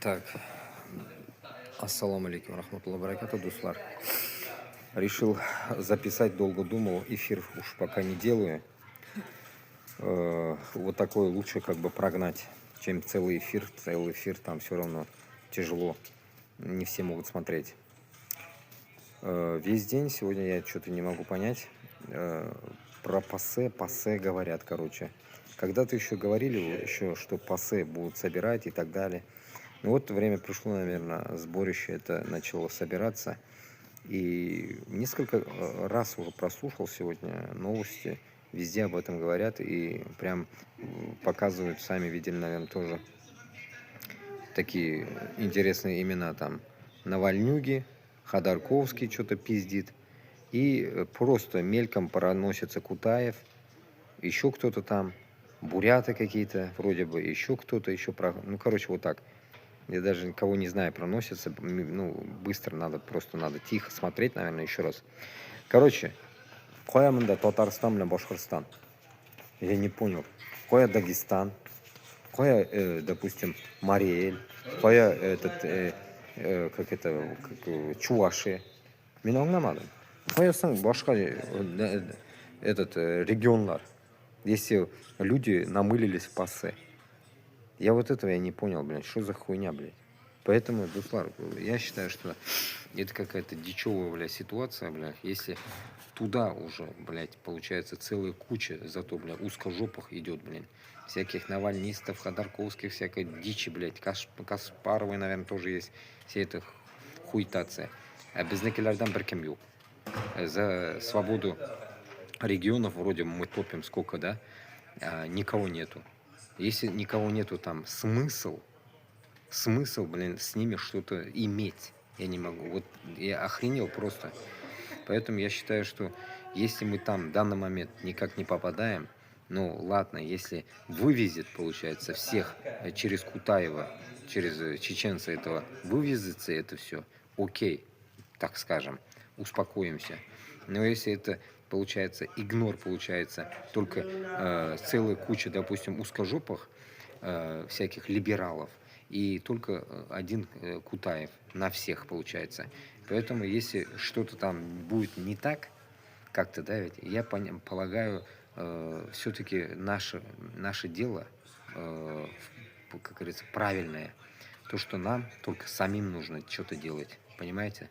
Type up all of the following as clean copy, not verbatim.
Так, ассаламу алейкум, рахматуллах баракату, дуслар. Решил записать, долго думал, эфир уж пока не делаю. Вот такой лучше как бы прогнать, чем целый эфир. Целый эфир там все равно тяжело, не все могут смотреть. Весь день сегодня я что-то не могу понять. Про пассе говорят, короче. Когда-то еще говорили, еще, что пассе будут собирать и так далее. Ну вот время пришло, наверное, сборище это начало собираться. И несколько раз уже прослушал сегодня новости, везде об этом говорят и прям показывают, сами видели, наверное, тоже такие интересные имена там. Навальнюги, Ходорковский что-то пиздит. И просто мельком проносится Кутаев, еще кто-то там, буряты какие-то, вроде бы, еще кто-то, еще про... Ну, короче, вот так. Я даже никого не знаю, проносится. Ну, быстро надо, просто надо тихо смотреть, наверное, еще раз. Короче, Коямында Татарстан или Башкортостан? Я не понял. Коя Дагестан? Коя, допустим, Мариэль? Коя как это, Чувашия? Мен аңламадым. Қоясың башқа этот регионлар, если люди намылились в пассе. Я вот этого я не понял, блядь, что за хуйня, блядь. Поэтому, Дуслар, я считаю, что это какая-то дичевая, блядь, ситуация, блядь, если туда уже, блядь, получается целая куча, зато, блядь, узкожопых идет, блядь, всяких навальнистов, ходорковских, всякой дичи, блядь, Каспаровой, наверное, тоже есть, вся эта хуйтация. А безнекелерден беркем yok. За свободу регионов вроде мы топим сколько, да, никого нету. Если никого нету, там смысл, блин, с ними что-то иметь. Я не могу. Вот я охренел просто. Поэтому я считаю, что если мы там в данный момент никак не попадаем, ну ладно, если вывезет, получается, всех через Кутаева, через чеченца этого, вывезется это все, окей, так скажем, успокоимся. Но если это получается игнор, получается только целая куча, допустим, узкожопых всяких либералов и только один Кутаев на всех получается. Поэтому если что-то там будет не так, как-то, да, ведь я полагаю, все-таки наше дело, как говорится, правильное. То, что нам только самим нужно что-то делать. Понимаете?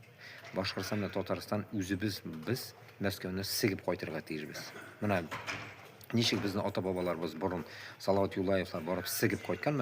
Башқұртстан мен Татарстан өзіміз біз Мәскеуді сігіп қайтырға тиіспіз. Мына нешік біздің ата бабаларымыз бұрын Салауат Юлаевлар барып сігіп қайтқан